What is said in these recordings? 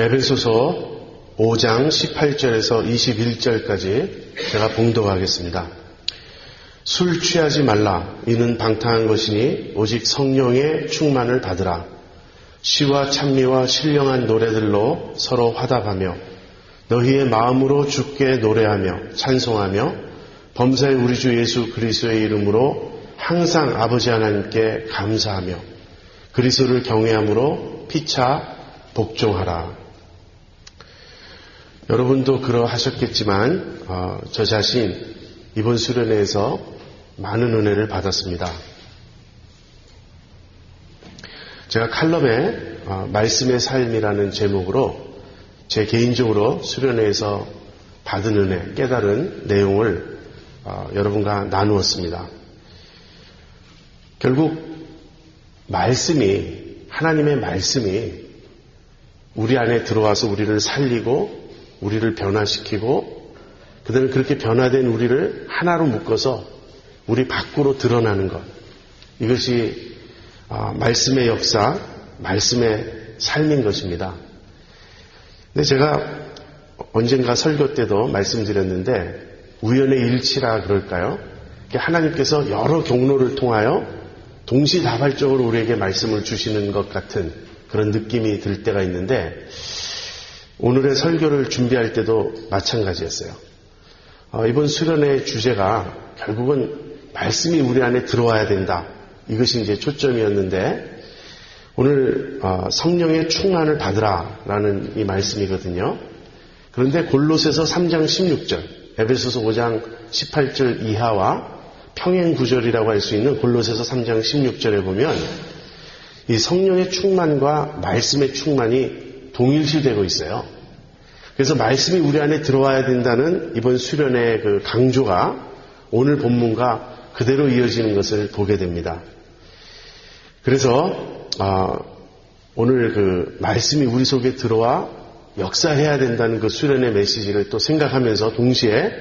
에베소서 5장 18절에서 21절까지 제가 봉독하겠습니다. 술 취하지 말라. 이는 방탕한 것이니 오직 성령의 충만을 받으라. 시와 찬미와 신령한 노래들로 서로 화답하며 너희의 마음으로 주께 노래하며 찬송하며 범사의 우리 주 예수 그리스도의 이름으로 항상 아버지 하나님께 감사하며 그리스도를 경외함으로 피차 복종하라. 여러분도 그러하셨겠지만 저 자신 이번 수련회에서 많은 은혜를 받았습니다. 제가 칼럼에 말씀의 삶이라는 제목으로 제 개인적으로 수련회에서 받은 은혜, 깨달은 내용을 여러분과 나누었습니다. 결국 하나님의 말씀이 우리 안에 들어와서 우리를 살리고 우리를 변화시키고 그다음에 그렇게 변화된 우리를 하나로 묶어서 우리 밖으로 드러나는 것. 이것이 말씀의 역사, 말씀의 삶인 것입니다. 근데 제가 언젠가 설교 때도 말씀드렸는데 우연의 일치라 그럴까요? 하나님께서 여러 경로를 통하여 동시다발적으로 우리에게 말씀을 주시는 것 같은 그런 느낌이 들 때가 있는데 오늘의 설교를 준비할 때도 마찬가지였어요. 이번 수련의 주제가 결국은 말씀이 우리 안에 들어와야 된다. 이것이 이제 초점이었는데 오늘 성령의 충만을 받으라라는 이 말씀이거든요. 그런데 골로새서 3장 16절, 에베소서 5장 18절 이하와 평행 구절이라고 할 수 있는 골로새서 3장 16절에 보면 이 성령의 충만과 말씀의 충만이 동일시되고 있어요. 그래서 말씀이 우리 안에 들어와야 된다는 이번 수련의 그 강조가 오늘 본문과 그대로 이어지는 것을 보게 됩니다. 그래서 오늘 그 말씀이 우리 속에 들어와 역사해야 된다는 그 수련의 메시지를 또 생각하면서 동시에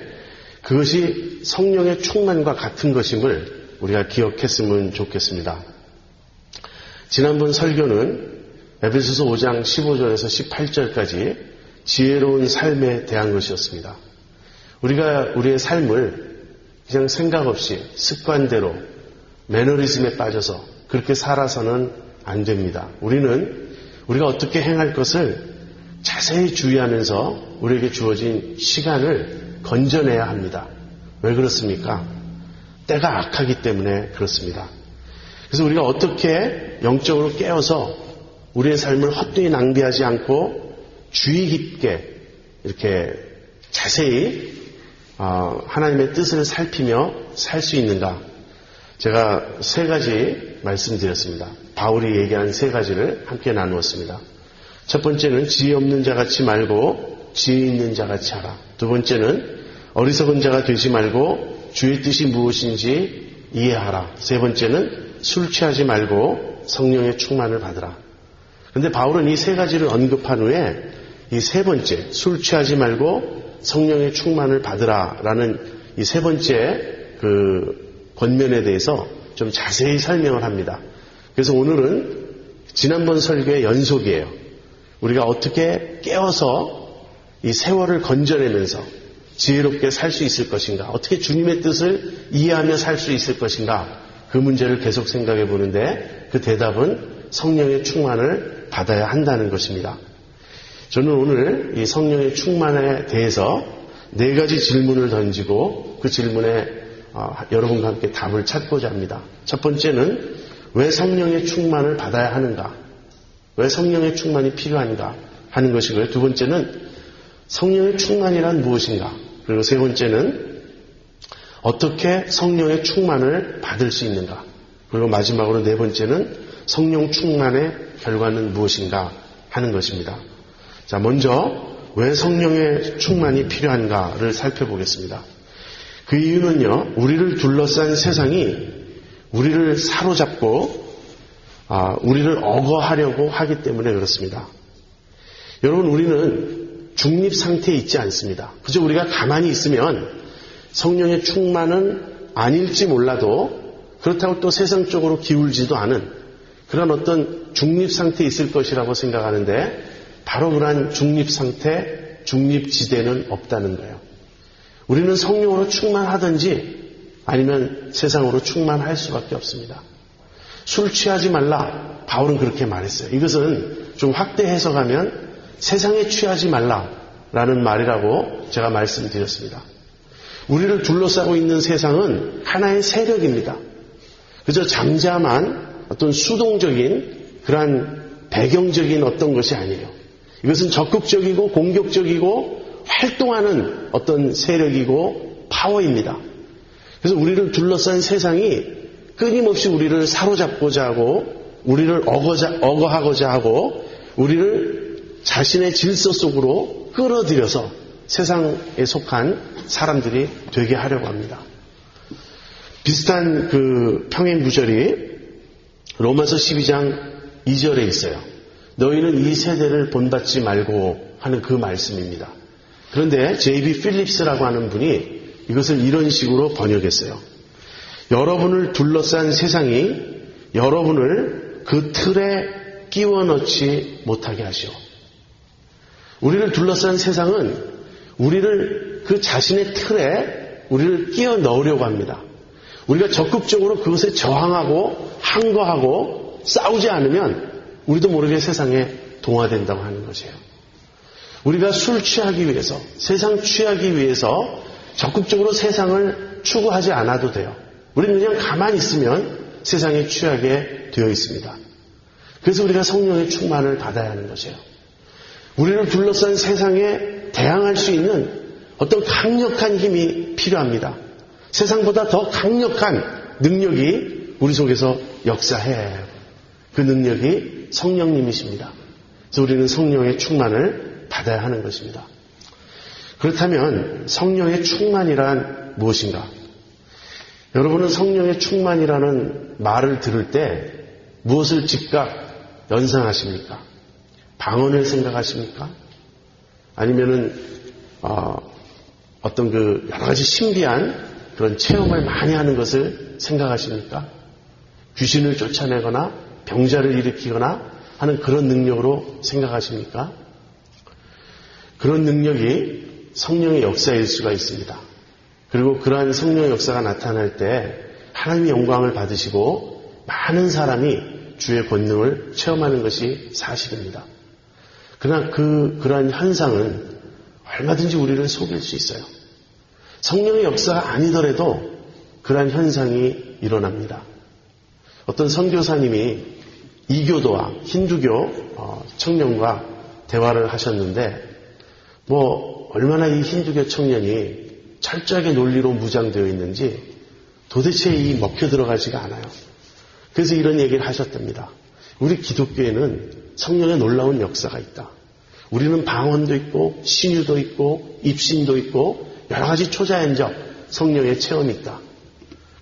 그것이 성령의 충만과 같은 것임을 우리가 기억했으면 좋겠습니다. 지난번 설교는 에베소서 5장 15절에서 18절까지 지혜로운 삶에 대한 것이었습니다. 우리가 우리의 삶을 그냥 생각 없이 습관대로 매너리즘에 빠져서 그렇게 살아서는 안 됩니다. 우리가 어떻게 행할 것을 자세히 주의하면서 우리에게 주어진 시간을 건져내야 합니다. 왜 그렇습니까? 때가 악하기 때문에 그렇습니다. 그래서 우리가 어떻게 영적으로 깨어서 우리의 삶을 헛되이 낭비하지 않고 주의 깊게 이렇게 자세히 하나님의 뜻을 살피며 살 수 있는가? 제가 3가지 말씀드렸습니다. 바울이 얘기한 3가지를 함께 나누었습니다. 첫 번째는 지혜 없는 자같이 말고 지혜 있는 자같이 하라. 두 번째는 어리석은 자가 되지 말고 주의 뜻이 무엇인지 이해하라. 세 번째는 술 취하지 말고 성령의 충만을 받으라. 그런데 바울은 이 3가지를 언급한 후에 이 3번째 술 취하지 말고 성령의 충만을 받으라라는 이 3번째 그 권면에 대해서 좀 자세히 설명을 합니다. 그래서 오늘은 지난번 설교의 연속이에요. 우리가 어떻게 깨어서 이 세월을 건져내면서 지혜롭게 살 수 있을 것인가, 어떻게 주님의 뜻을 이해하며 살 수 있을 것인가, 그 문제를 계속 생각해 보는데 그 대답은 성령의 충만을 받아야 한다는 것입니다. 저는 오늘 이 성령의 충만에 대해서 4가지 질문을 던지고 그 질문에 여러분과 함께 답을 찾고자 합니다. 첫 번째는 왜 성령의 충만을 받아야 하는가? 왜 성령의 충만이 필요한가? 하는 것이고요. 두 번째는 성령의 충만이란 무엇인가? 그리고 세 번째는 어떻게 성령의 충만을 받을 수 있는가? 그리고 마지막으로 4번째는 성령 충만의 결과는 무엇인가? 하는 것입니다. 자, 먼저 왜 성령의 충만이 필요한가를 살펴보겠습니다. 그 이유는요, 우리를 둘러싼 세상이 우리를 사로잡고 우리를 억어하려고 하기 때문에 그렇습니다. 여러분, 우리는 중립 상태에 있지 않습니다. 그저 우리가 가만히 있으면 성령의 충만은 아닐지 몰라도 그렇다고 또 세상 쪽으로 기울지도 않은 그런 어떤 중립 상태에 있을 것이라고 생각하는데 바로 그러한 중립상태, 중립지대는 없다는 거예요. 우리는 성령으로 충만하든지 아니면 세상으로 충만할 수밖에 없습니다. 술 취하지 말라. 바울은 그렇게 말했어요. 이것은 좀 확대 해석하면 세상에 취하지 말라라는 말이라고 제가 말씀드렸습니다. 우리를 둘러싸고 있는 세상은 하나의 세력입니다. 그저 잠잠한 어떤 수동적인 그러한 배경적인 어떤 것이 아니에요. 이것은 적극적이고 공격적이고 활동하는 어떤 세력이고 파워입니다. 그래서 우리를 둘러싼 세상이 끊임없이 우리를 사로잡고자 하고 우리를 억어하고자 하고 우리를 자신의 질서 속으로 끌어들여서 세상에 속한 사람들이 되게 하려고 합니다. 비슷한 그 평행 구절이 로마서 12장 2절에 있어요. 너희는 이 세대를 본받지 말고 하는 그 말씀입니다. 그런데 J.B. 필립스라고 하는 분이 이것을 이런 식으로 번역했어요. 여러분을 둘러싼 세상이 여러분을 그 틀에 끼워 넣지 못하게 하시오. 우리를 둘러싼 세상은 우리를 그 자신의 틀에 우리를 끼워 넣으려고 합니다. 우리가 적극적으로 그것에 저항하고 항거하고 싸우지 않으면 우리도 모르게 세상에 동화된다고 하는 것이에요. 우리가 술 취하기 위해서, 세상 취하기 위해서 적극적으로 세상을 추구하지 않아도 돼요. 우리는 그냥 가만히 있으면 세상에 취하게 되어 있습니다. 그래서 우리가 성령의 충만을 받아야 하는 것이에요. 우리를 둘러싼 세상에 대항할 수 있는 어떤 강력한 힘이 필요합니다. 세상보다 더 강력한 능력이 우리 속에서 역사해야 해요. 그 능력이 성령님이십니다. 그래서 우리는 성령의 충만을 받아야 하는 것입니다. 그렇다면 성령의 충만이란 무엇인가? 여러분은 성령의 충만이라는 말을 들을 때 무엇을 즉각 연상하십니까? 방언을 생각하십니까? 아니면은 어떤 그 여러 가지 신비한 그런 체험을 많이 하는 것을 생각하십니까? 귀신을 쫓아내거나 병자를 일으키거나 하는 그런 능력으로 생각하십니까? 그런 능력이 성령의 역사일 수가 있습니다. 그리고 그러한 성령의 역사가 나타날 때 하나님의 영광을 받으시고 많은 사람이 주의 권능을 체험하는 것이 사실입니다. 그러나 그러한 현상은 얼마든지 우리를 속일 수 있어요. 성령의 역사가 아니더라도 그러한 현상이 일어납니다. 어떤 선교사님이 이교도와 힌두교 청년과 대화를 하셨는데 얼마나 이 힌두교 청년이 철저하게 논리로 무장되어 있는지 도대체 먹혀 들어가지가 않아요. 그래서 이런 얘기를 하셨답니다. 우리 기독교에는 성령의 놀라운 역사가 있다. 우리는 방언도 있고 신유도 있고 입신도 있고 여러 가지 초자연적 성령의 체험이 있다.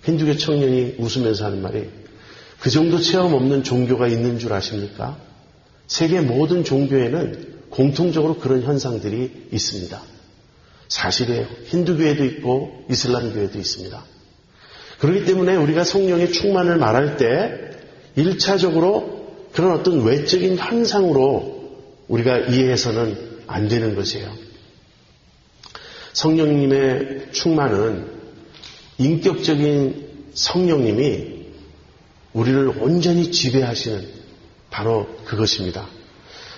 힌두교 청년이 웃으면서 하는 말이 그 정도 체험 없는 종교가 있는 줄 아십니까? 세계 모든 종교에는 공통적으로 그런 현상들이 있습니다. 사실이에요. 힌두교에도 있고 이슬람교에도 있습니다. 그렇기 때문에 우리가 성령의 충만을 말할 때 1차적으로 그런 어떤 외적인 현상으로 우리가 이해해서는 안 되는 것이에요. 성령님의 충만은 인격적인 성령님이 우리를 온전히 지배하시는 바로 그것입니다.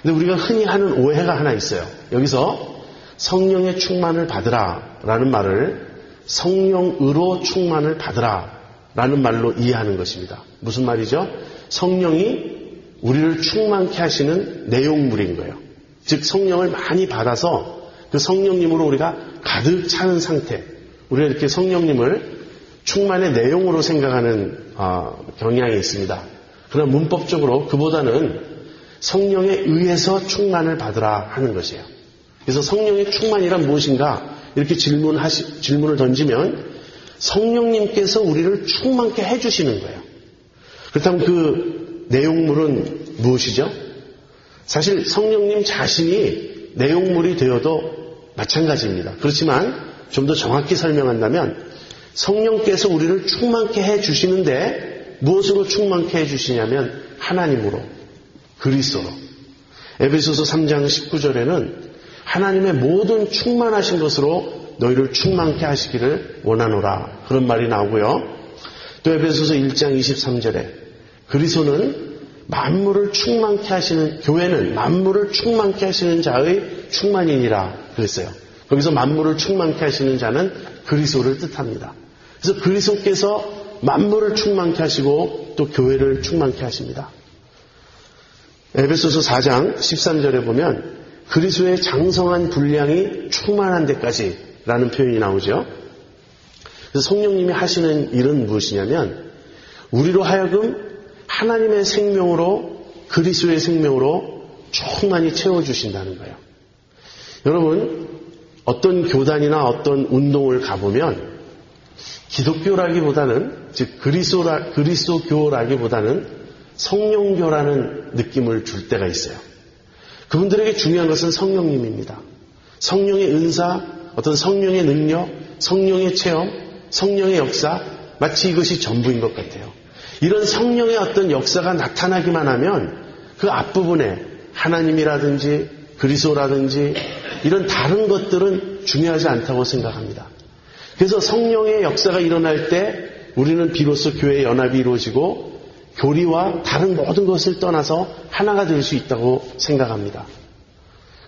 근데 우리가 흔히 하는 오해가 하나 있어요. 여기서 성령의 충만을 받으라 라는 말을 성령으로 충만을 받으라 라는 말로 이해하는 것입니다. 무슨 말이죠? 성령이 우리를 충만케 하시는 내용물인 거예요. 즉 성령을 많이 받아서 그 성령님으로 우리가 가득 차는 상태, 우리가 이렇게 성령님을 충만의 내용으로 생각하는 경향이 있습니다. 그러나 문법적으로 그보다는 성령에 의해서 충만을 받으라 하는 것이에요. 그래서 성령의 충만이란 무엇인가 이렇게 질문을 던지면 성령님께서 우리를 충만케 해주시는 거예요. 그렇다면 그 내용물은 무엇이죠? 사실 성령님 자신이 내용물이 되어도 마찬가지입니다. 그렇지만 좀 더 정확히 설명한다면 성령께서 우리를 충만케 해주시는데 무엇으로 충만케 해주시냐면 하나님으로, 그리스도로. 에베소서 3장 19절에는 하나님의 모든 충만하신 것으로 너희를 충만케 하시기를 원하노라, 그런 말이 나오고요. 또 에베소서 1장 23절에 그리스도는 만물을 충만케 하시는, 교회는 만물을 충만케 하시는 자의 충만이니라 그랬어요. 거기서 만물을 충만케 하시는 자는 그리스도를 뜻합니다. 그래서 그리스도께서 만물을 충만케 하시고 또 교회를 충만케 하십니다. 에베소서 4장 13절에 보면 그리스도의 장성한 분량이 충만한 데까지 라는 표현이 나오죠. 그래서 성령님이 하시는 일은 무엇이냐면 우리로 하여금 하나님의 생명으로, 그리스도의 생명으로 충만히 채워주신다는 거예요. 여러분, 어떤 교단이나 어떤 운동을 가보면 기독교라기보다는, 즉 그리스도교라기보다는 성령교라는 느낌을 줄 때가 있어요. 그분들에게 중요한 것은 성령님입니다. 성령의 은사, 어떤 성령의 능력, 성령의 체험, 성령의 역사, 마치 이것이 전부인 것 같아요. 이런 성령의 어떤 역사가 나타나기만 하면 그 앞부분에 하나님이라든지 그리스도라든지 이런 다른 것들은 중요하지 않다고 생각합니다. 그래서 성령의 역사가 일어날 때 우리는 비로소 교회의 연합이 이루어지고 교리와 다른 모든 것을 떠나서 하나가 될 수 있다고 생각합니다.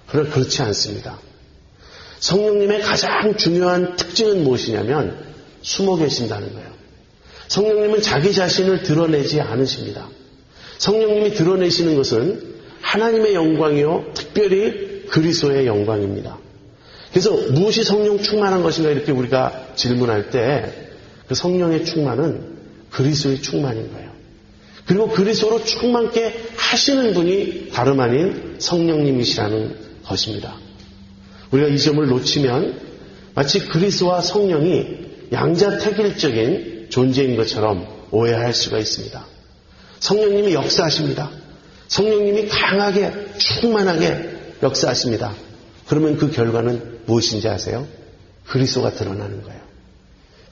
그러나 그렇지 않습니다. 성령님의 가장 중요한 특징은 무엇이냐면 숨어 계신다는 거예요. 성령님은 자기 자신을 드러내지 않으십니다. 성령님이 드러내시는 것은 하나님의 영광이요, 특별히 그리스도의 영광입니다. 그래서 무엇이 성령 충만한 것인가 이렇게 우리가 질문할 때 그 성령의 충만은 그리스도의 충만인 거예요. 그리고 그리스도로 충만케 하시는 분이 다름 아닌 성령님이시라는 것입니다. 우리가 이 점을 놓치면 마치 그리스도와 성령이 양자택일적인 존재인 것처럼 오해할 수가 있습니다. 성령님이 역사하십니다. 성령님이 강하게 충만하게 역사하십니다. 그러면 그 결과는 무엇인지 아세요? 그리스도가 드러나는 거예요.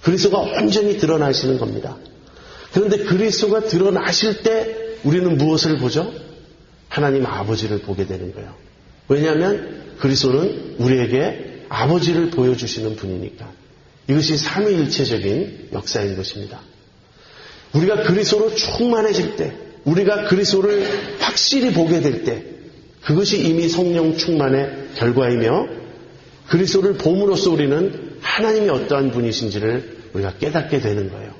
그리스도가 온전히 드러나시는 겁니다. 그런데 그리스도가 드러나실 때 우리는 무엇을 보죠? 하나님 아버지를 보게 되는 거예요. 왜냐하면 그리스도는 우리에게 아버지를 보여주시는 분이니까. 이것이 삼위일체적인 역사인 것입니다. 우리가 그리스도로 충만해질 때, 우리가 그리스도를 확실히 보게 될 때, 그것이 이미 성령 충만의 결과이며 그리스도를 봄으로써 우리는 하나님이 어떠한 분이신지를 우리가 깨닫게 되는 거예요.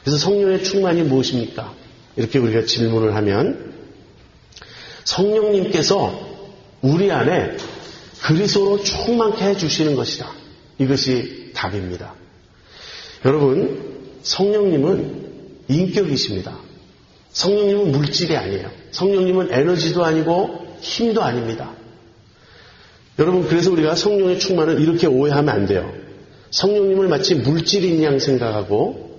그래서 성령의 충만이 무엇입니까? 이렇게 우리가 질문을 하면 성령님께서 우리 안에 그리스도로 충만케 해주시는 것이다. 이것이 답입니다. 여러분, 성령님은 인격이십니다. 성령님은 물질이 아니에요. 성령님은 에너지도 아니고 힘도 아닙니다. 여러분, 그래서 우리가 성령의 충만을 이렇게 오해하면 안 돼요. 성령님을 마치 물질인 양 생각하고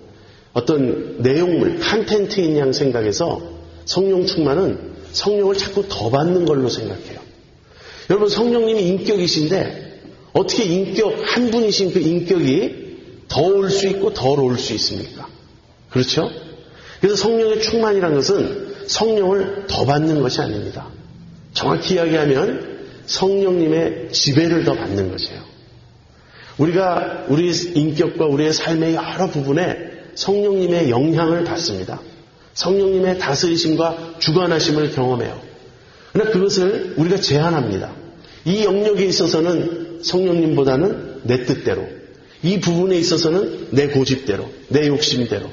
어떤 내용물, 컨텐츠인 양 생각해서 성령 충만은 성령을 자꾸 더 받는 걸로 생각해요. 여러분, 성령님이 인격이신데 어떻게 인격, 한 분이신 그 인격이 더 올 수 있고 덜 올 수 있습니까? 그렇죠? 그래서 성령의 충만이라는 것은 성령을 더 받는 것이 아닙니다. 정확히 이야기하면 성령님의 지배를 더 받는 것이에요. 우리가 우리 인격과 우리의 삶의 여러 부분에 성령님의 영향을 받습니다. 성령님의 다스리심과 주관하심을 경험해요. 그러나 그것을 우리가 제한합니다. 이 영역에 있어서는 성령님보다는 내 뜻대로, 이 부분에 있어서는 내 고집대로, 내 욕심대로.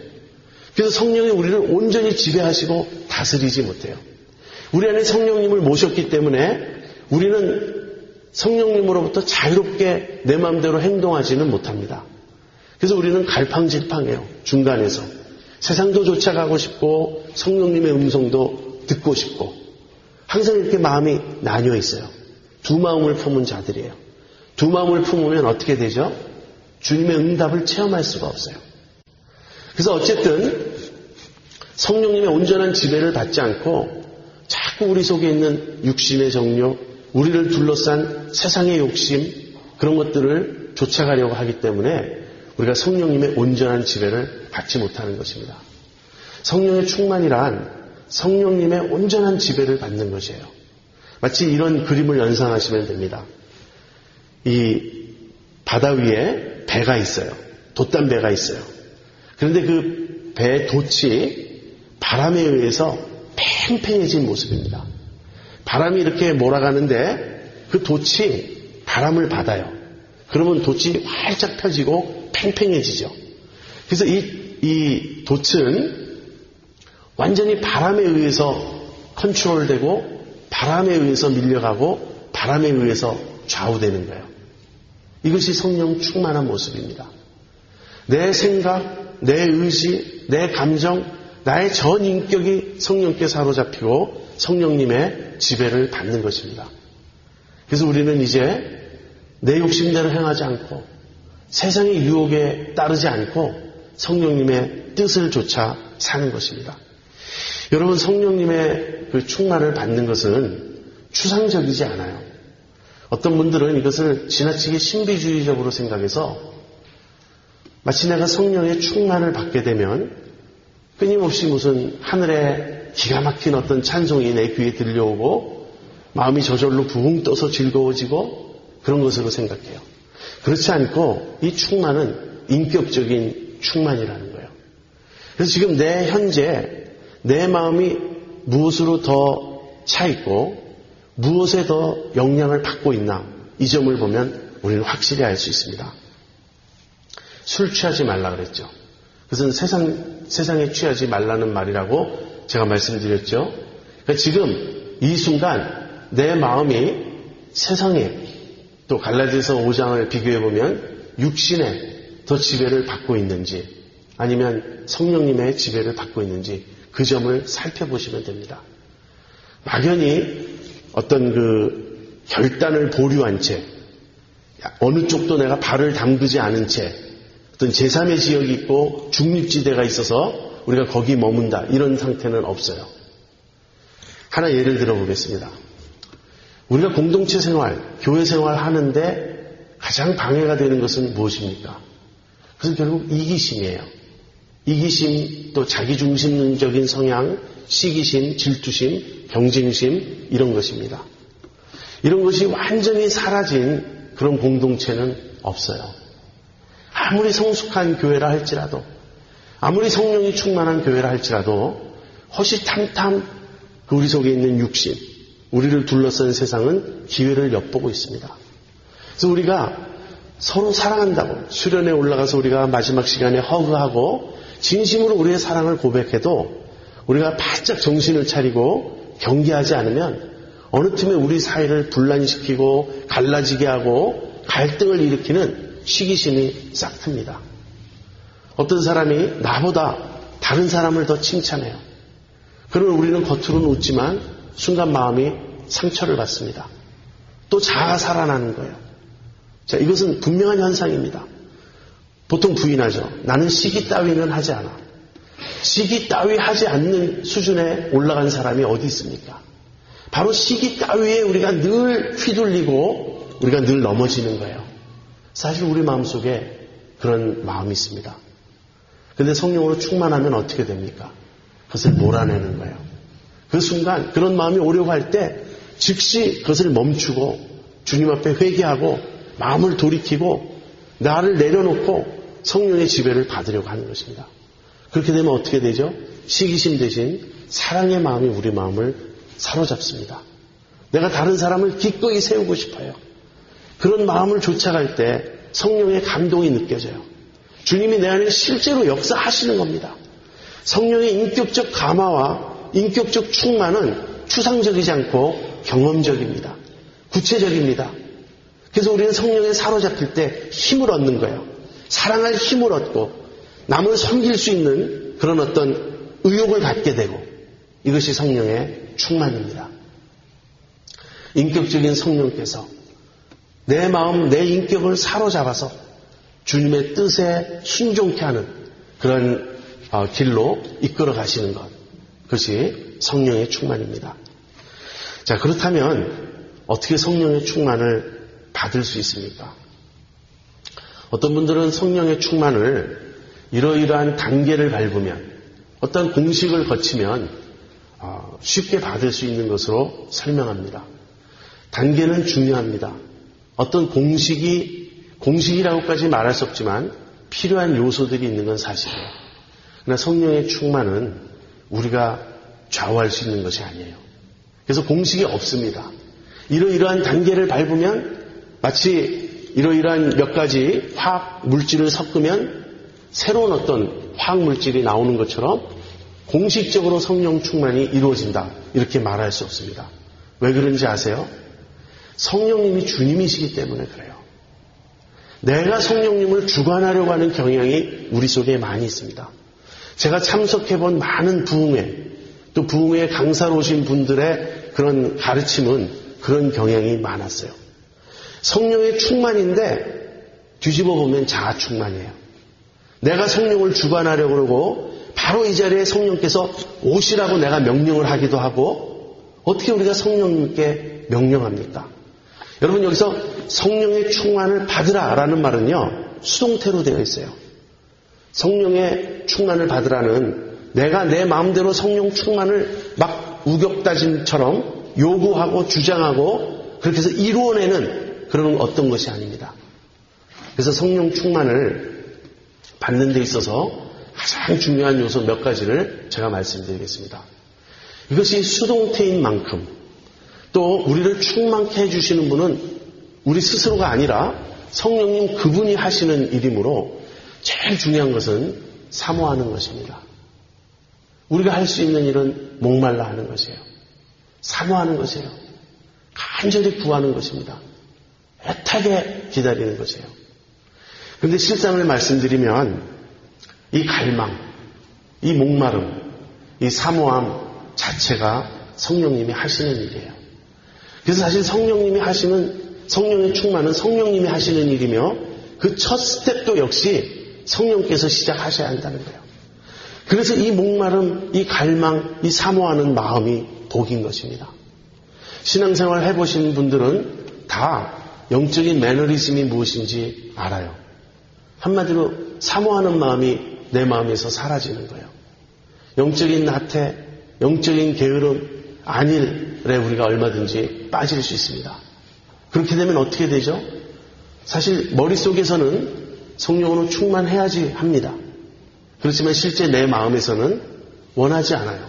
그래서 성령이 우리를 온전히 지배하시고 다스리지 못해요. 우리 안에 성령님을 모셨기 때문에 우리는 성령님으로부터 자유롭게 내 마음대로 행동하지는 못합니다. 그래서 우리는 갈팡질팡해요. 중간에서. 세상도 쫓아가고 싶고 성령님의 음성도 듣고 싶고 항상 이렇게 마음이 나뉘어 있어요. 두 마음을 품은 자들이에요. 두 마음을 품으면 어떻게 되죠? 주님의 응답을 체험할 수가 없어요. 그래서 어쨌든 성령님의 온전한 지배를 받지 않고 자꾸 우리 속에 있는 육신의 정욕, 우리를 둘러싼 세상의 욕심, 그런 것들을 쫓아가려고 하기 때문에 우리가 성령님의 온전한 지배를 받지 못하는 것입니다. 성령의 충만이란 성령님의 온전한 지배를 받는 것이에요. 마치 이런 그림을 연상하시면 됩니다. 이 바다 위에 배가 있어요. 돛단 배가 있어요. 그런데 그 배의 돛이 바람에 의해서 팽팽해진 모습입니다. 바람이 이렇게 몰아가는데 그 돛이 바람을 받아요. 그러면 돛이 활짝 펴지고 팽팽해지죠. 그래서 이 돛은 완전히 바람에 의해서 컨트롤되고 바람에 의해서 밀려가고 바람에 의해서 좌우되는 거예요. 이것이 성령 충만한 모습입니다. 내 생각, 내 의지, 내 감정, 나의 전 인격이 성령께 사로잡히고 성령님의 지배를 받는 것입니다. 그래서 우리는 이제 내 욕심대로 행하지 않고 세상의 유혹에 따르지 않고 성령님의 뜻을 좇아 사는 것입니다. 여러분, 성령님의 그 충만을 받는 것은 추상적이지 않아요. 어떤 분들은 이것을 지나치게 신비주의적으로 생각해서 마치 내가 성령의 충만을 받게 되면 끊임없이 무슨 하늘에 기가 막힌 어떤 찬송이 내 귀에 들려오고 마음이 저절로 붕 떠서 즐거워지고 그런 것으로 생각해요. 그렇지 않고 이 충만은 인격적인 충만이라는 거예요. 그래서 지금 내 현재 내 마음이 무엇으로 더 차 있고 무엇에 더 영향을 받고 있나, 이 점을 보면 우리는 확실히 알 수 있습니다. 술 취하지 말라 그랬죠. 그것은 세상에 취하지 말라는 말이라고 제가 말씀드렸죠. 그러니까 지금 이 순간 내 마음이 세상에, 또 갈라디아서 5장을 비교해 보면 육신에 더 지배를 받고 있는지 아니면 성령님의 지배를 받고 있는지 그 점을 살펴보시면 됩니다. 막연히 어떤 그 결단을 보류한 채, 어느 쪽도 내가 발을 담그지 않은 채 어떤 제3의 지역이 있고 중립지대가 있어서 우리가 거기 머문다, 이런 상태는 없어요. 하나 예를 들어보겠습니다. 우리가 공동체 생활, 교회 생활 하는데 가장 방해가 되는 것은 무엇입니까? 그것은 결국 이기심이에요. 이기심, 또 자기중심적인 성향, 시기심, 질투심, 경쟁심, 이런 것입니다. 이런 것이 완전히 사라진 그런 공동체는 없어요. 아무리 성숙한 교회라 할지라도, 아무리 성령이 충만한 교회라 할지라도 허시탐탐 그 우리 속에 있는 육신, 우리를 둘러싼 세상은 기회를 엿보고 있습니다. 그래서 우리가 서로 사랑한다고 수련회 올라가서 우리가 마지막 시간에 허그하고 진심으로 우리의 사랑을 고백해도 우리가 바짝 정신을 차리고 경계하지 않으면 어느 틈에 우리 사이를 분란시키고 갈라지게 하고 갈등을 일으키는 시기심이 싹 틉니다. 어떤 사람이 나보다 다른 사람을 더 칭찬해요. 그러면 우리는 겉으로는 웃지만 순간 마음이 상처를 받습니다. 또 자아가 살아나는 거예요. 자, 이것은 분명한 현상입니다. 보통 부인하죠. 나는 시기 따위는 하지 않아. 시기 따위 하지 않는 수준에 올라간 사람이 어디 있습니까? 바로 시기 따위에 우리가 늘 휘둘리고 우리가 늘 넘어지는 거예요. 사실 우리 마음속에 그런 마음이 있습니다. 그런데 성령으로 충만하면 어떻게 됩니까? 그것을 몰아내는 거예요. 그 순간 그런 마음이 오려고 할 때 즉시 그것을 멈추고 주님 앞에 회개하고 마음을 돌이키고 나를 내려놓고 성령의 지배를 받으려고 하는 것입니다. 그렇게 되면 어떻게 되죠? 시기심 대신 사랑의 마음이 우리 마음을 사로잡습니다. 내가 다른 사람을 기꺼이 세우고 싶어요. 그런 마음을 쫓아갈 때 성령의 감동이 느껴져요. 주님이 내 안에 실제로 역사하시는 겁니다. 성령의 인격적 감화와 인격적 충만은 추상적이지 않고 경험적입니다. 구체적입니다. 그래서 우리는 성령에 사로잡힐 때 힘을 얻는 거예요. 사랑할 힘을 얻고 남을 섬길 수 있는 그런 어떤 의욕을 갖게 되고, 이것이 성령의 충만입니다. 인격적인 성령께서 내 마음, 내 인격을 사로잡아서 주님의 뜻에 순종케 하는 그런 길로 이끌어 가시는 것, 그것이 성령의 충만입니다. 자, 그렇다면 어떻게 성령의 충만을 받을 수 있습니까? 어떤 분들은 성령의 충만을 이러이러한 단계를 밟으면, 어떤 공식을 거치면 쉽게 받을 수 있는 것으로 설명합니다. 단계는 중요합니다. 어떤 공식이라고까지 말할 수 없지만 필요한 요소들이 있는 건 사실이에요. 그러나 성령의 충만은 우리가 좌우할 수 있는 것이 아니에요. 그래서 공식이 없습니다. 이러이러한 단계를 밟으면 마치 이러이러한 몇 가지 화학 물질을 섞으면 새로운 어떤 화학 물질이 나오는 것처럼 공식적으로 성령 충만이 이루어진다. 이렇게 말할 수 없습니다. 왜 그런지 아세요? 성령님이 주님이시기 때문에 그래요. 내가 성령님을 주관하려고 하는 경향이 우리 속에 많이 있습니다. 제가 참석해본 많은 부흥회, 또 부흥회 강사로 오신 분들의 그런 가르침은 그런 경향이 많았어요. 성령의 충만인데 뒤집어 보면 자아 충만이에요. 내가 성령을 주관하려고 그러고 바로 이 자리에 성령께서 오시라고 내가 명령을 하기도 하고 어떻게 우리가 성령님께 명령합니까? 여러분 여기서 성령의 충만을 받으라라는 말은요. 수동태로 되어 있어요. 성령의 충만을 받으라는 내가 내 마음대로 성령 충만을 막 우격다짐처럼 요구하고 주장하고 그렇게 해서 이루어내는 그런 어떤 것이 아닙니다. 그래서 성령 충만을 받는 데 있어서 가장 중요한 요소 몇 가지를 제가 말씀드리겠습니다. 이것이 수동태인 만큼 또 우리를 충만케 해주시는 분은 우리 스스로가 아니라 성령님 그분이 하시는 일이므로 제일 중요한 것은 사모하는 것입니다. 우리가 할 수 있는 일은 목말라 하는 것이에요. 사모하는 것이에요. 간절히 구하는 것입니다. 애타게 기다리는 것이에요. 그런데 실상을 말씀드리면 이 갈망, 이 목마름, 이 사모함 자체가 성령님이 하시는 일이에요. 그래서 사실 성령님이 하시는 성령의 충만은 성령님이 하시는 일이며 그 첫 스텝도 역시 성령께서 시작하셔야 한다는 거예요. 그래서 이 목마름, 이 갈망, 이 사모하는 마음이 복인 것입니다. 신앙생활 해보신 분들은 다 영적인 매너리즘이 무엇인지 알아요. 한마디로 사모하는 마음이 내 마음에서 사라지는 거예요. 영적인 나태, 영적인 게으름, 안일에 우리가 얼마든지 빠질 수 있습니다. 그렇게 되면 어떻게 되죠? 사실 머릿속에서는 성령으로 충만해야지 합니다. 그렇지만 실제 내 마음에서는 원하지 않아요.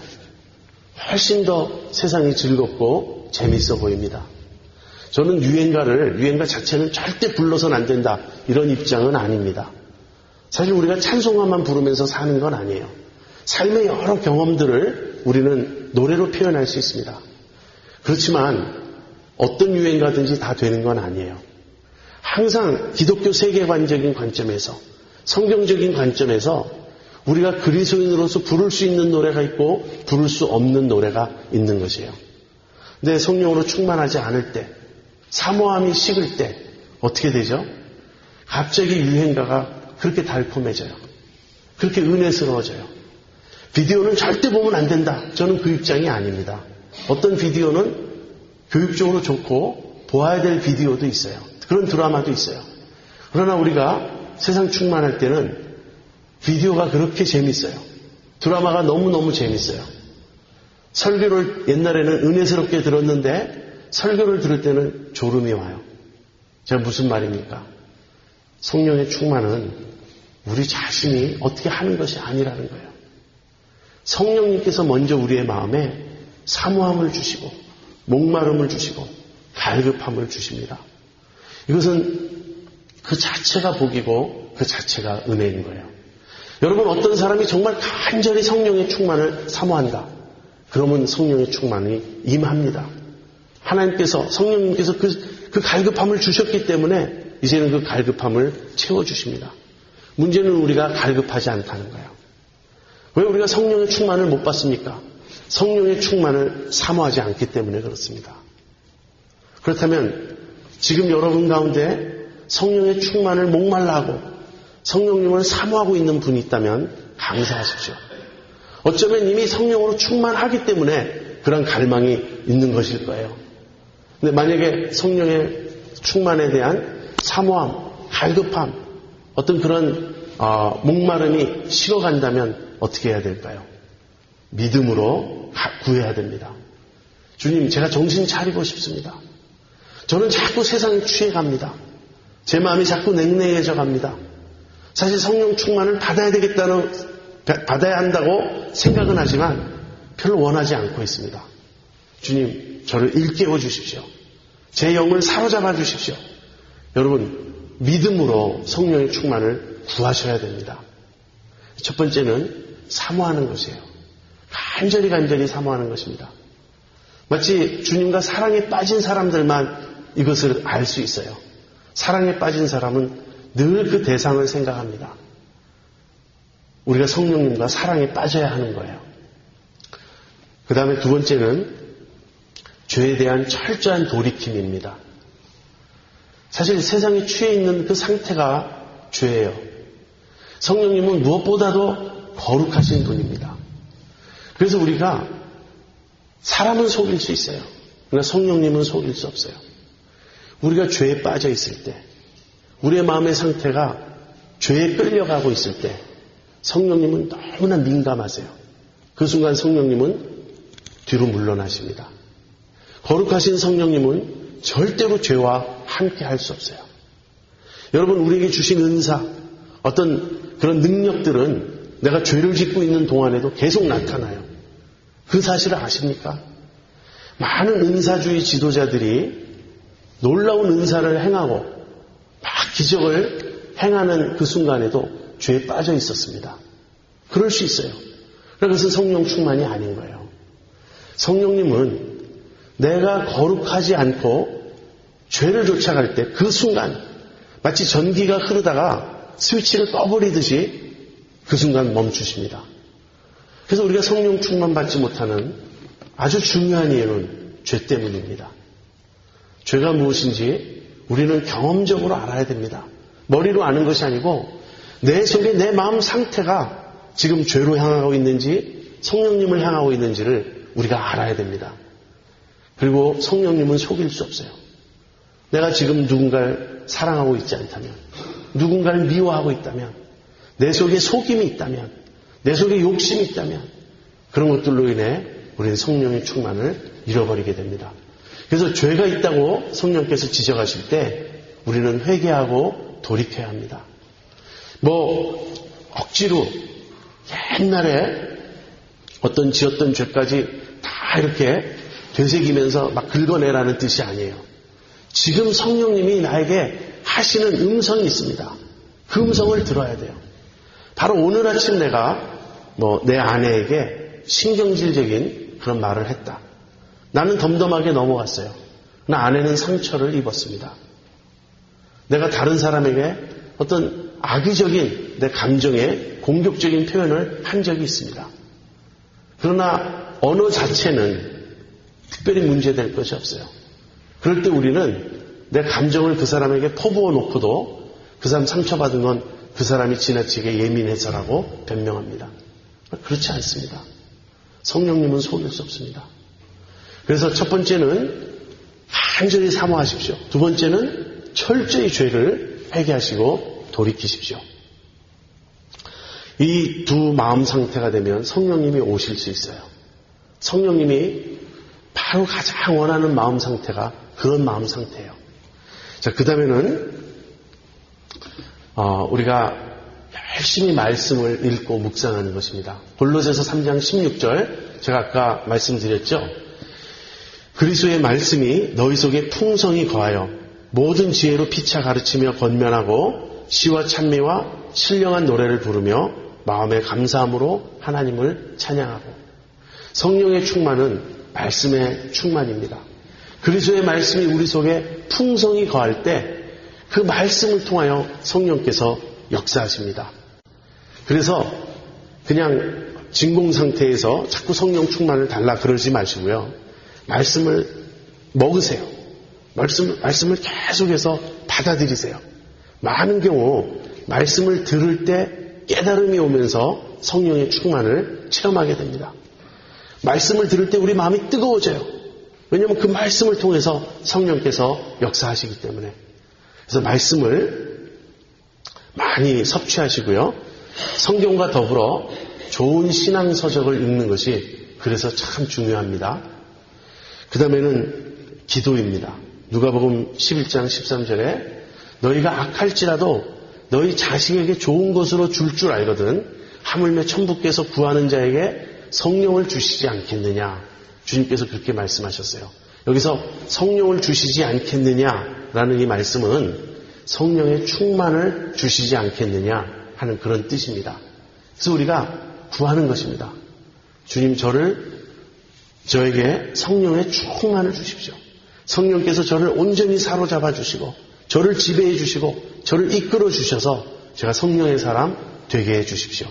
훨씬 더 세상이 즐겁고 재밌어 보입니다. 저는 유행가 자체는 절대 불러서는 안 된다 이런 입장은 아닙니다. 사실 우리가 찬송가만 부르면서 사는 건 아니에요. 삶의 여러 경험들을 우리는 노래로 표현할 수 있습니다. 그렇지만 어떤 유행가든지 다 되는 건 아니에요. 항상 기독교 세계관적인 관점에서 성경적인 관점에서 우리가 그리스도인으로서 부를 수 있는 노래가 있고 부를 수 없는 노래가 있는 것이에요. 근데 성령으로 충만하지 않을 때 사모함이 식을 때 어떻게 되죠? 갑자기 유행가가 그렇게 달콤해져요. 그렇게 은혜스러워져요. 비디오는 절대 보면 안 된다. 저는 그 입장이 아닙니다. 어떤 비디오는 교육적으로 좋고 보아야 될 비디오도 있어요. 그런 드라마도 있어요. 그러나 우리가 세상 충만할 때는 비디오가 그렇게 재밌어요. 드라마가 너무너무 재밌어요. 설교를 옛날에는 은혜스럽게 들었는데 설교를 들을 때는 졸음이 와요. 제가 무슨 말입니까? 성령의 충만은 우리 자신이 어떻게 하는 것이 아니라는 거예요. 성령님께서 먼저 우리의 마음에 사모함을 주시고 목마름을 주시고 갈급함을 주십니다. 이것은 그 자체가 복이고 그 자체가 은혜인 거예요. 여러분 어떤 사람이 정말 간절히 성령의 충만을 사모한다. 그러면 성령의 충만이 임합니다. 하나님께서 성령님께서 그 갈급함을 주셨기 때문에 이제는 그 갈급함을 채워주십니다. 문제는 우리가 갈급하지 않다는 거예요. 왜 우리가 성령의 충만을 못 받습니까? 성령의 충만을 사모하지 않기 때문에 그렇습니다. 그렇다면 지금 여러분 가운데 성령의 충만을 목말라하고 성령님을 사모하고 있는 분이 있다면 감사하십시오. 어쩌면 이미 성령으로 충만하기 때문에 그런 갈망이 있는 것일 거예요. 근데 만약에 성령의 충만에 대한 사모함, 갈급함, 어떤 그런 목마름이 식어간다면 어떻게 해야 될까요? 믿음으로 구해야 됩니다. 주님, 제가 정신 차리고 싶습니다. 저는 자꾸 세상에 취해갑니다. 제 마음이 자꾸 냉랭해져 갑니다. 사실 성령 충만을 받아야 한다고 생각은 하지만 별로 원하지 않고 있습니다. 주님, 저를 일깨워 주십시오. 제 영을 사로잡아 주십시오. 여러분, 믿음으로 성령의 충만을 구하셔야 됩니다. 첫 번째는 사모하는 것이에요. 간절히 사모하는 것입니다. 마치 주님과 사랑에 빠진 사람들만 이것을 알 수 있어요. 사랑에 빠진 사람은 늘 그 대상을 생각합니다. 우리가 성령님과 사랑에 빠져야 하는 거예요. 그 다음에 두 번째는 죄에 대한 철저한 돌이킴입니다. 사실 세상에 취해 있는 그 상태가 죄예요. 성령님은 무엇보다도 거룩하신 분입니다. 그래서 우리가 사람은 속일 수 있어요. 그러나 성령님은 속일 수 없어요. 우리가 죄에 빠져 있을 때, 우리의 마음의 상태가 죄에 끌려가고 있을 때 성령님은 너무나 민감하세요. 그 순간 성령님은 뒤로 물러나십니다. 거룩하신 성령님은 절대로 죄와 함께 할 수 없어요. 여러분, 우리에게 주신 은사, 어떤 그런 능력들은 내가 죄를 짓고 있는 동안에도 계속 나타나요. 그 사실을 아십니까? 많은 은사주의 지도자들이 놀라운 은사를 행하고 막 기적을 행하는 그 순간에도 죄에 빠져 있었습니다. 그럴 수 있어요. 그것은 성령 충만이 아닌 거예요. 성령님은 내가 거룩하지 않고 죄를 쫓아갈 때 그 순간 마치 전기가 흐르다가 스위치를 꺼버리듯이 그 순간 멈추십니다. 그래서 우리가 성령 충만 받지 못하는 아주 중요한 이유는 죄 때문입니다. 죄가 무엇인지 우리는 경험적으로 알아야 됩니다. 머리로 아는 것이 아니고 내 속에 내 마음 상태가 지금 죄로 향하고 있는지 성령님을 향하고 있는지를 우리가 알아야 됩니다. 그리고 성령님은 속일 수 없어요. 내가 지금 누군가를 사랑하고 있지 않다면, 누군가를 미워하고 있다면, 내 속에 속임이 있다면, 내 속에 욕심이 있다면 그런 것들로 인해 우리는 성령의 충만을 잃어버리게 됩니다. 그래서 죄가 있다고 성령께서 지적하실 때 우리는 회개하고 돌이켜야 합니다. 억지로 옛날에 어떤 지었던 죄까지 다 이렇게 되새기면서 막 긁어내라는 뜻이 아니에요. 지금 성령님이 나에게 하시는 음성이 있습니다. 그 음성을 들어야 돼요. 바로 오늘 아침 내가 내 아내에게 신경질적인 그런 말을 했다. 나는 덤덤하게 넘어갔어요. 그러나 아내는 상처를 입었습니다. 내가 다른 사람에게 어떤 악의적인 내 감정에 공격적인 표현을 한 적이 있습니다. 그러나 언어 자체는 특별히 문제될 것이 없어요. 그럴 때 우리는 내 감정을 그 사람에게 퍼부어 놓고도 그 사람 상처받은 건 그 사람이 지나치게 예민해서라고 변명합니다. 그렇지 않습니다. 성령님은 속일 수 없습니다. 그래서 첫 번째는 간절히 사모하십시오. 두 번째는 철저히 죄를 회개하시고 돌이키십시오. 이 두 마음 상태가 되면 성령님이 오실 수 있어요. 성령님이 바로 가장 원하는 마음 상태가 그런 마음 상태예요. 자, 그 다음에는 우리가 열심히 말씀을 읽고 묵상하는 것입니다. 골로새서 3장 16절 제가 아까 말씀드렸죠. 그리스도의 말씀이 너희 속에 풍성히 거하여 모든 지혜로 피차 가르치며 권면하고 시와 찬미와 신령한 노래를 부르며 마음의 감사함으로 하나님을 찬양하고. 성령의 충만은 말씀의 충만입니다. 그리스도의 말씀이 우리 속에 풍성히 거할 때 그 말씀을 통하여 성령께서 역사하십니다. 그래서 그냥 진공 상태에서 자꾸 성령 충만을 달라 그러지 마시고요. 말씀을 먹으세요. 말씀을 계속해서 받아들이세요. 많은 경우 말씀을 들을 때 깨달음이 오면서 성령의 충만을 체험하게 됩니다. 말씀을 들을 때 우리 마음이 뜨거워져요. 왜냐하면 그 말씀을 통해서 성령께서 역사하시기 때문에. 그래서 말씀을 많이 섭취하시고요. 성경과 더불어 좋은 신앙서적을 읽는 것이 그래서 참 중요합니다. 그 다음에는 기도입니다. 누가복음 11장 13절에 너희가 악할지라도 너희 자식에게 좋은 것으로 줄 줄 알거든 하물며 천부께서 구하는 자에게 성령을 주시지 않겠느냐. 주님께서 그렇게 말씀하셨어요. 여기서 성령을 주시지 않겠느냐라는 이 말씀은 성령의 충만을 주시지 않겠느냐 하는 그런 뜻입니다. 그래서 우리가 구하는 것입니다. 주님 저에게 성령의 충만을 주십시오. 성령께서 저를 온전히 사로잡아 주시고 저를 지배해 주시고 저를 이끌어 주셔서 제가 성령의 사람 되게 해 주십시오.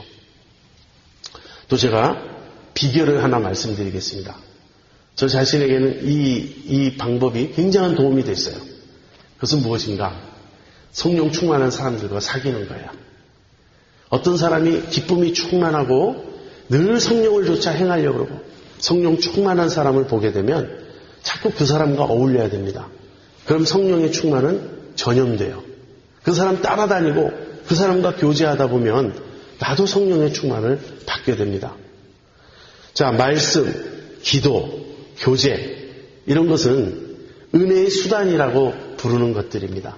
또 제가 비결을 하나 말씀드리겠습니다. 저 자신에게는 이 방법이 굉장한 도움이 됐어요. 그것은 무엇인가? 성령 충만한 사람들과 사귀는 거예요. 어떤 사람이 기쁨이 충만하고 늘 성령을 쫓아 행하려고 그러고 성령 충만한 사람을 보게 되면 자꾸 그 사람과 어울려야 됩니다. 그럼 성령의 충만은 전염돼요. 그 사람 따라다니고 그 사람과 교제하다 보면 나도 성령의 충만을 받게 됩니다. 자, 말씀, 기도, 교제 이런 것은 은혜의 수단이라고 부르는 것들입니다.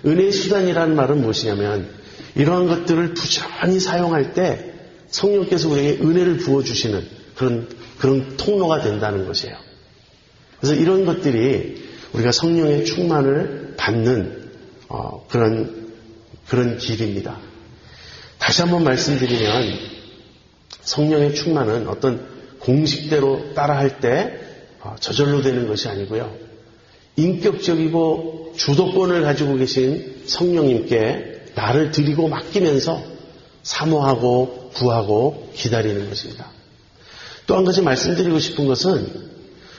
은혜의 수단이라는 말은 무엇이냐면 이러한 것들을 부지런히 사용할 때 성령께서 우리에게 은혜를 부어주시는 그런 통로가 된다는 것이에요. 그래서 이런 것들이 우리가 성령의 충만을 받는 그런 길입니다. 다시 한번 말씀드리면 성령의 충만은 어떤 공식대로 따라할 때 저절로 되는 것이 아니고요. 인격적이고 주도권을 가지고 계신 성령님께 나를 드리고 맡기면서 사모하고 구하고 기다리는 것입니다. 또 한 가지 말씀드리고 싶은 것은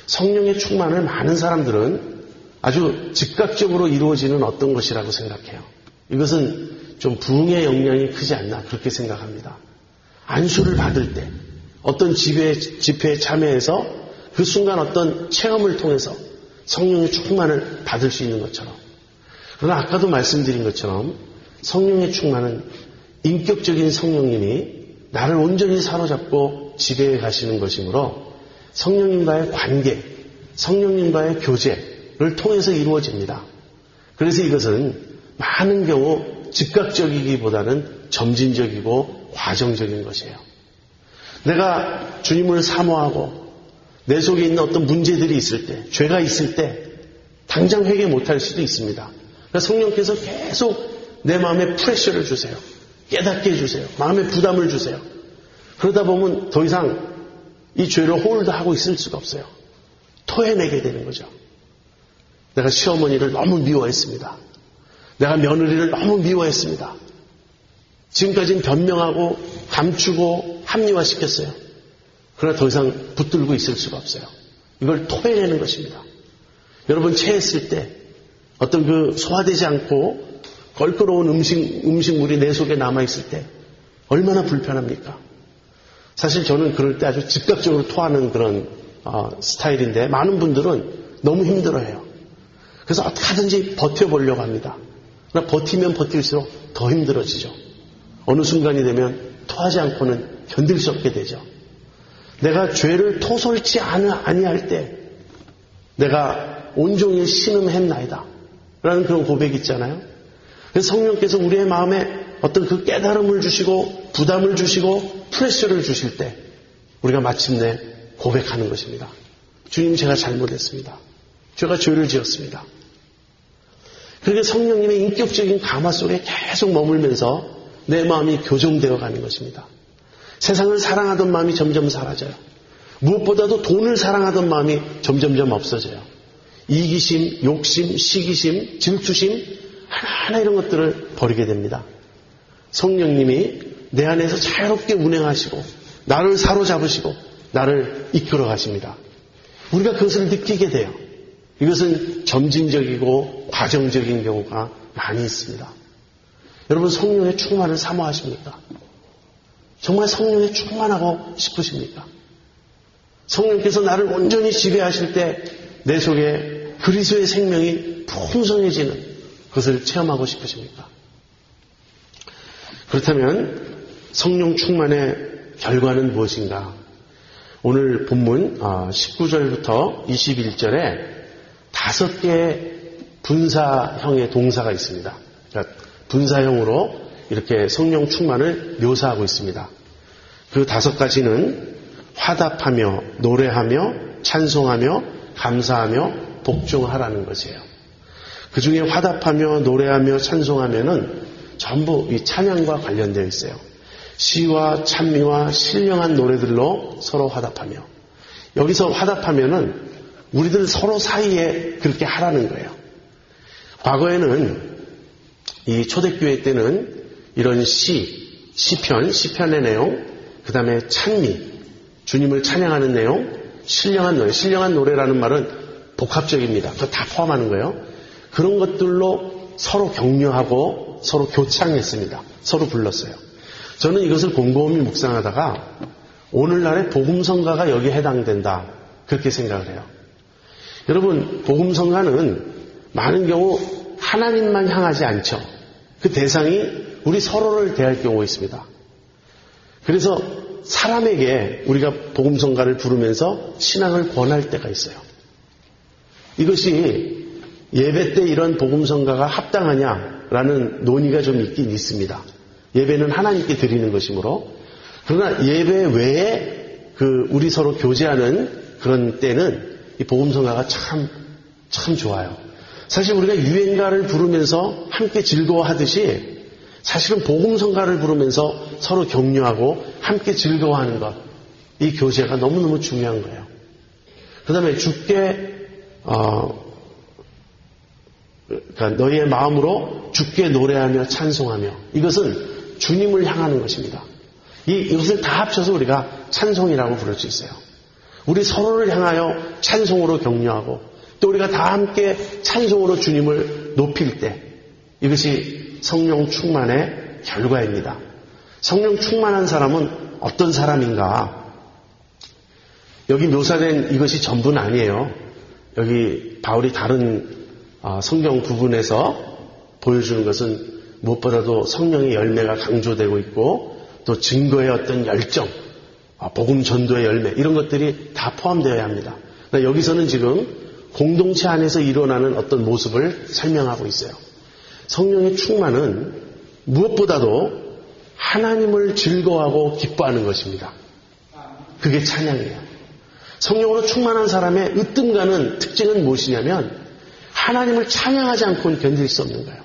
성령의 충만을 많은 사람들은 아주 즉각적으로 이루어지는 어떤 것이라고 생각해요. 이것은 좀 부흥의 영향이 크지 않나 그렇게 생각합니다. 안수를 받을 때 어떤 집회에 참여해서 그 순간 어떤 체험을 통해서 성령의 충만을 받을 수 있는 것처럼 그러나 아까도 말씀드린 것처럼 성령의 충만은 인격적인 성령님이 나를 온전히 사로잡고 지배해 가시는 것이므로 성령님과의 관계, 성령님과의 교제를 통해서 이루어집니다. 그래서 이것은 많은 경우 즉각적이기보다는 점진적이고 과정적인 것이에요. 내가 주님을 사모하고 내 속에 있는 어떤 문제들이 있을 때, 죄가 있을 때 당장 회개 못할 수도 있습니다. 그러니까 성령께서 계속 내 마음에 프레셔를 주세요. 깨닫게 해주세요. 마음에 부담을 주세요. 그러다 보면 더 이상 이 죄를 홀드하고 있을 수가 없어요. 토해내게 되는 거죠. 내가 시어머니를 너무 미워했습니다. 내가 며느리를 너무 미워했습니다. 지금까지는 변명하고 감추고 합리화시켰어요. 그러나 더 이상 붙들고 있을 수가 없어요. 이걸 토해내는 것입니다. 여러분 체했을 때 어떤 그 소화되지 않고 껄끄러운 음식물이 내 속에 남아있을 때 얼마나 불편합니까? 사실 저는 그럴 때 아주 즉각적으로 토하는 그런 스타일인데 많은 분들은 너무 힘들어해요. 그래서 어떻게 하든지 버텨보려고 합니다. 그러나 버티면 버틸수록 더 힘들어지죠. 어느 순간이 되면 토하지 않고는 견딜 수 없게 되죠. 내가 죄를 토설치 아니할 때 내가 온종일 신음했나이다 라는 그런 고백이 있잖아요. 그래서 성령께서 우리의 마음에 어떤 그 깨달음을 주시고 부담을 주시고 프레셔를 주실 때 우리가 마침내 고백하는 것입니다. 주님, 제가 잘못했습니다. 제가 죄를 지었습니다. 그렇게 성령님의 인격적인 감화 속에 계속 머물면서 내 마음이 교정되어 가는 것입니다. 세상을 사랑하던 마음이 점점 사라져요. 무엇보다도 돈을 사랑하던 마음이 점점점 없어져요. 이기심, 욕심, 시기심, 질투심 하나하나 이런 것들을 버리게 됩니다. 성령님이 내 안에서 자유롭게 운행하시고 나를 사로잡으시고 나를 이끌어 가십니다. 우리가 그것을 느끼게 돼요. 이것은 점진적이고 과정적인 경우가 많이 있습니다. 여러분 성령의 충만을 사모하십니까? 정말 성령에 충만하고 싶으십니까? 성령께서 나를 온전히 지배하실 때 내 속에 그리스도의 생명이 풍성해지는 그것을 체험하고 싶으십니까? 그렇다면 성령 충만의 결과는 무엇인가? 오늘 본문 19절부터 21절에 5개의 분사형의 동사가 있습니다. 그러니까 분사형으로 이렇게 성령 충만을 묘사하고 있습니다. 그 5가지는 화답하며, 노래하며, 찬송하며, 감사하며, 복종하라는 것이에요. 그 중에 화답하며, 노래하며, 찬송하면은 전부 이 찬양과 관련되어 있어요. 시와 찬미와 신령한 노래들로 서로 화답하며. 여기서 화답하면은 우리들 서로 사이에 그렇게 하라는 거예요. 과거에는 이 초대교회 때는 이런 시편의 내용, 그 다음에 찬미, 주님을 찬양하는 내용, 신령한 노래라는 말은 복합적입니다. 그거 다 포함하는 거예요. 그런 것들로 서로 격려하고 서로 교창했습니다. 서로 불렀어요. 저는 이것을 곰곰이 묵상하다가 오늘날의 복음성가가 여기에 해당된다. 그렇게 생각을 해요. 여러분, 복음성가는 많은 경우 하나님만 향하지 않죠. 그 대상이 우리 서로를 대할 경우가 있습니다. 그래서 사람에게 우리가 복음성가를 부르면서 신앙을 권할 때가 있어요. 이것이 예배 때 이런 복음성가가 합당하냐라는 논의가 좀 있긴 있습니다. 예배는 하나님께 드리는 것이므로. 그러나 예배 외에 우리 서로 교제하는 그런 때는 이 복음성가가 참 좋아요. 사실 우리가 유행가를 부르면서 함께 즐거워하듯이 사실은 복음성가를 부르면서 서로 격려하고 함께 즐거워하는 것, 이 교제가 너무너무 중요한 거예요. 그 다음에 주께 그러니까 너희의 마음으로 주께 노래하며 찬송하며, 이것은 주님을 향하는 것입니다. 이것을 다 합쳐서 우리가 찬송이라고 부를 수 있어요. 우리 서로를 향하여 찬송으로 격려하고 또 우리가 다 함께 찬송으로 주님을 높일 때, 이것이 성령 충만의 결과입니다. 성령 충만한 사람은 어떤 사람인가? 여기 묘사된 이것이 전부는 아니에요. 여기 바울이 다른 성경 부분에서 보여주는 것은 무엇보다도 성령의 열매가 강조되고 있고 또 증거의 어떤 열정, 복음 전도의 열매, 이런 것들이 다 포함되어야 합니다. 그러니까 여기서는 지금 공동체 안에서 일어나는 어떤 모습을 설명하고 있어요. 성령의 충만은 무엇보다도 하나님을 즐거워하고 기뻐하는 것입니다. 그게 찬양이에요. 성령으로 충만한 사람의 으뜸가는 특징은 무엇이냐면 하나님을 찬양하지 않고는 견딜 수 없는 거예요.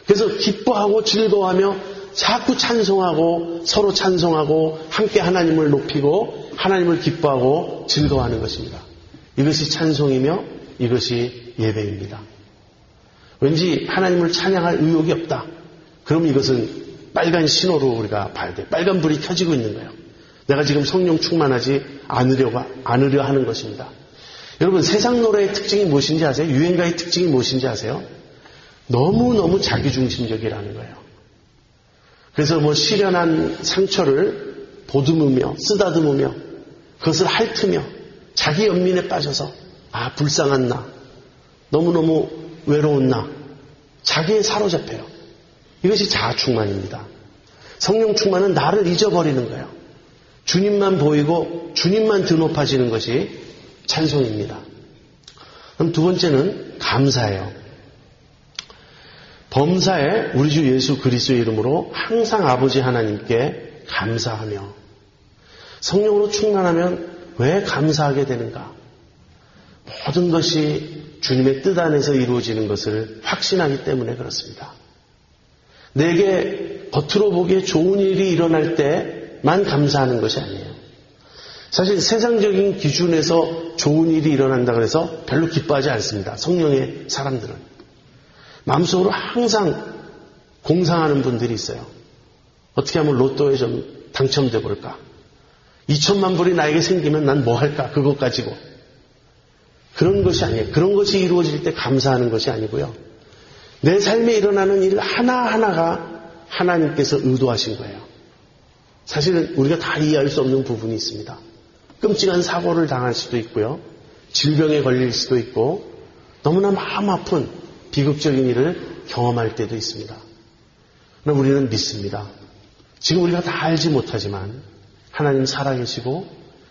그래서 기뻐하고 즐거워하며 자꾸 찬송하고 서로 찬송하고 함께 하나님을 높이고 하나님을 기뻐하고 즐거워하는 것입니다. 이것이 찬송이며 이것이 예배입니다. 왠지 하나님을 찬양할 의욕이 없다. 그럼 이것은 빨간 신호로 우리가 봐야 돼요. 빨간 불이 켜지고 있는 거예요. 내가 지금 성령 충만하지 않으려 하는 것입니다. 여러분, 세상 노래의 특징이 무엇인지 아세요? 유행가의 특징이 무엇인지 아세요? 너무너무 자기중심적이라는 거예요. 그래서 시련한 상처를 보듬으며 쓰다듬으며 그것을 핥으며 자기 연민에 빠져서 불쌍한 나, 너무너무 외로운 나, 자기에 사로잡혀요. 이것이 자아충만입니다. 성령 충만은 나를 잊어버리는 거예요. 주님만 보이고 주님만 드높아지는 것이 찬송입니다. 그럼 두 번째는 감사예요. 범사에 우리 주 예수 그리스도의 이름으로 항상 아버지 하나님께 감사하며. 성령으로 충만하면 왜 감사하게 되는가? 모든 것이 주님의 뜻 안에서 이루어지는 것을 확신하기 때문에 그렇습니다. 내게 겉으로 보기에 좋은 일이 일어날 때만 감사하는 것이 아니에요. 사실 세상적인 기준에서 좋은 일이 일어난다 그래서 별로 기뻐하지 않습니다. 성령의 사람들은. 마음속으로 항상 공상하는 분들이 있어요. 어떻게 하면 로또에 좀 당첨돼 볼까? 2천만 불이 나에게 생기면 난 뭐 할까? 그것 가지고. 그런 것이 아니에요. 그런 것이 이루어질 때 감사하는 것이 아니고요. 내 삶에 일어나는 일 하나하나가 하나님께서 의도하신 거예요. 사실은 우리가 다 이해할 수 없는 부분이 있습니다. 끔찍한 사고를 당할 수도 있고요. 질병에 걸릴 수도 있고 너무나 마음 아픈 비극적인 일을 경험할 때도 있습니다. 그러나 우리는 믿습니다. 지금 우리가 다 알지 못하지만 하나님 살아계시고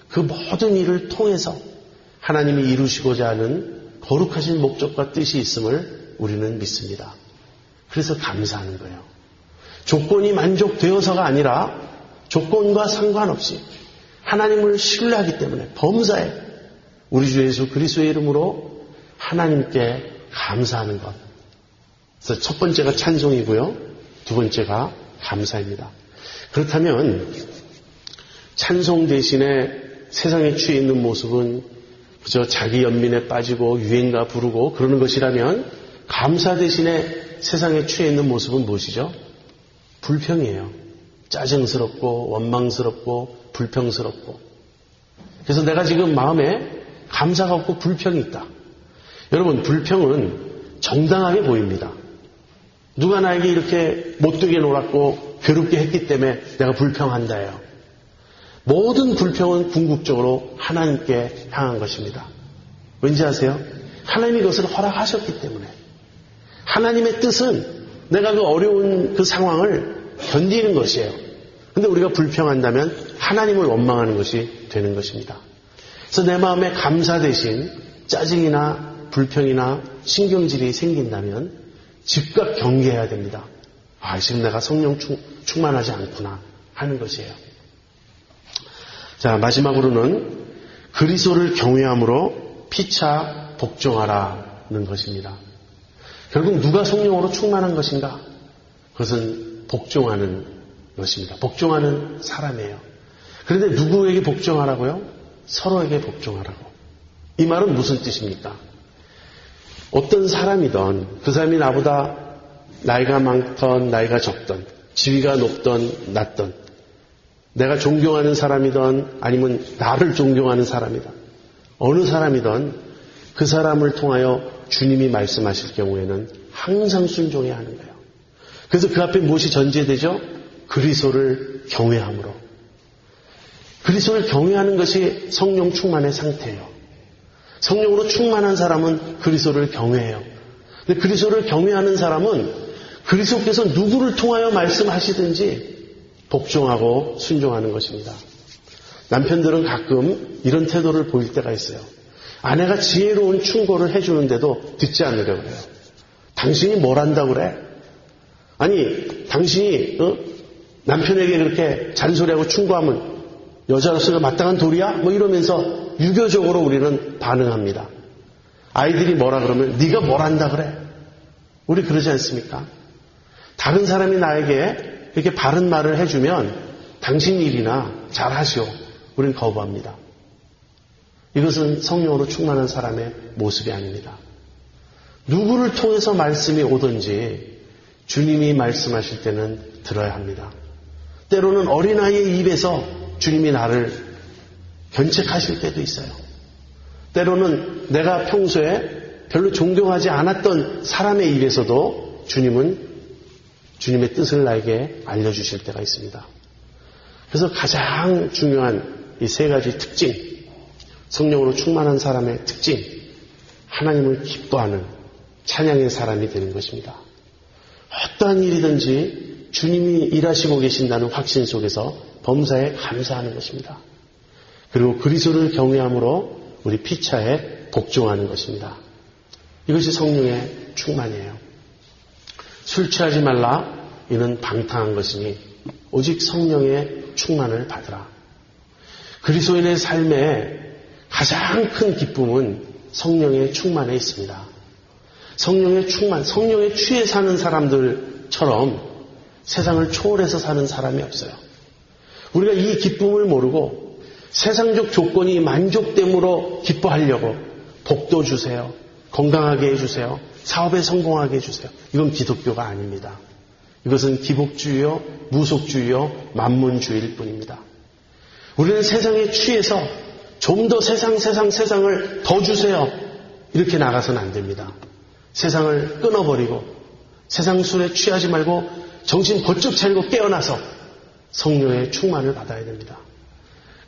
그 모든 일을 통해서 하나님이 이루시고자 하는 거룩하신 목적과 뜻이 있음을 우리는 믿습니다. 그래서 감사하는 거예요. 조건이 만족되어서가 아니라 조건과 상관없이 하나님을 신뢰하기 때문에 범사에 우리 주 예수 그리스도의 이름으로 하나님께 감사하는 것. 그래서 첫 번째가 찬송이고요. 두 번째가 감사입니다. 그렇다면 찬송 대신에 세상에 취해 있는 모습은 그저 자기 연민에 빠지고 유행가 부르고 그러는 것이라면 감사 대신에 세상에 취해 있는 모습은 무엇이죠? 불평이에요. 짜증스럽고 원망스럽고 불평스럽고. 그래서 내가 지금 마음에 감사가 없고 불평이 있다. 여러분, 불평은 정당하게 보입니다. 누가 나에게 이렇게 못되게 놀았고 괴롭게 했기 때문에 내가 불평한다예요. 모든 불평은 궁극적으로 하나님께 향한 것입니다. 왠지 아세요? 하나님이 그것을 허락하셨기 때문에. 하나님의 뜻은 내가 그 어려운 그 상황을 견디는 것이에요. 근데 우리가 불평한다면 하나님을 원망하는 것이 되는 것입니다. 그래서 내 마음에 감사 대신 짜증이나 불평이나 신경질이 생긴다면 즉각 경계해야 됩니다. 아, 지금 내가 성령 충만하지 않구나 하는 것이에요. 자, 마지막으로는 그리스도를 경외함으로 피차 복종하라는 것입니다. 결국 누가 성령으로 충만한 것인가? 그것은 복종하는 것입니다. 복종하는 사람이에요. 그런데 누구에게 복종하라고요? 서로에게 복종하라고. 이 말은 무슨 뜻입니까? 어떤 사람이든 그 사람이 나보다 나이가 많던 나이가 적던 지위가 높던 낮던 내가 존경하는 사람이든 아니면 나를 존경하는 사람이든 어느 사람이든 그 사람을 통하여 주님이 말씀하실 경우에는 항상 순종해야 하는 거예요. 그래서 그 앞에 무엇이 전제되죠? 그리스도를 경외함으로. 그리스도를 경외하는 것이 성령 충만의 상태예요. 성령으로 충만한 사람은 그리스도를 경외해요. 근데 그리스도를 경외하는 사람은 그리스도께서 누구를 통하여 말씀하시든지 복종하고 순종하는 것입니다. 남편들은 가끔 이런 태도를 보일 때가 있어요. 아내가 지혜로운 충고를 해주는데도 듣지 않으려고 그래요. 당신이 뭘 한다고 그래? 아니, 당신이 남편에게 그렇게 잔소리하고 충고하면 여자로서 마땅한 도리야? 뭐 이러면서 유교적으로 우리는 반응합니다. 아이들이 뭐라 그러면 네가 뭘 한다 그래? 우리 그러지 않습니까? 다른 사람이 나에게 이렇게 바른 말을 해주면 당신 일이나 잘하시오. 우리는 거부합니다. 이것은 성령으로 충만한 사람의 모습이 아닙니다. 누구를 통해서 말씀이 오든지 주님이 말씀하실 때는 들어야 합니다. 때로는 어린아이의 입에서 주님이 나를 견책하실 때도 있어요. 때로는 내가 평소에 별로 존경하지 않았던 사람의 입에서도 주님은 주님의 뜻을 나에게 알려주실 때가 있습니다. 그래서 가장 중요한 이 세 가지 특징, 성령으로 충만한 사람의 특징, 하나님을 기뻐하는 찬양의 사람이 되는 것입니다. 어떠한 일이든지 주님이 일하시고 계신다는 확신 속에서 범사에 감사하는 것입니다. 그리고 그리스도를 경외함으로 우리 피차에 복종하는 것입니다. 이것이 성령의 충만이에요. 술 취하지 말라. 이는 방탕한 것이니 오직 성령의 충만을 받으라. 그리스도인의 삶에 가장 큰 기쁨은 성령의 충만에 있습니다. 성령의 충만, 성령에 취해 사는 사람들처럼 세상을 초월해서 사는 사람이 없어요. 우리가 이 기쁨을 모르고 세상적 조건이 만족됨으로 기뻐하려고 복도 주세요. 건강하게 해주세요. 사업에 성공하게 해주세요. 이건 기독교가 아닙니다. 이것은 기복주의요, 무속주의요, 만문주의일 뿐입니다. 우리는 세상에 취해서 좀 더 세상을 더 주세요. 이렇게 나가서는 안 됩니다. 세상을 끊어버리고 세상 술에 취하지 말고 정신 번쩍 차리고 깨어나서 성령의 충만을 받아야 됩니다.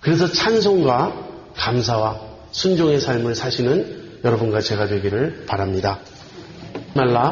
그래서 찬송과 감사와 순종의 삶을 사시는 여러분과 제가 되기를 바랍니다. 말라.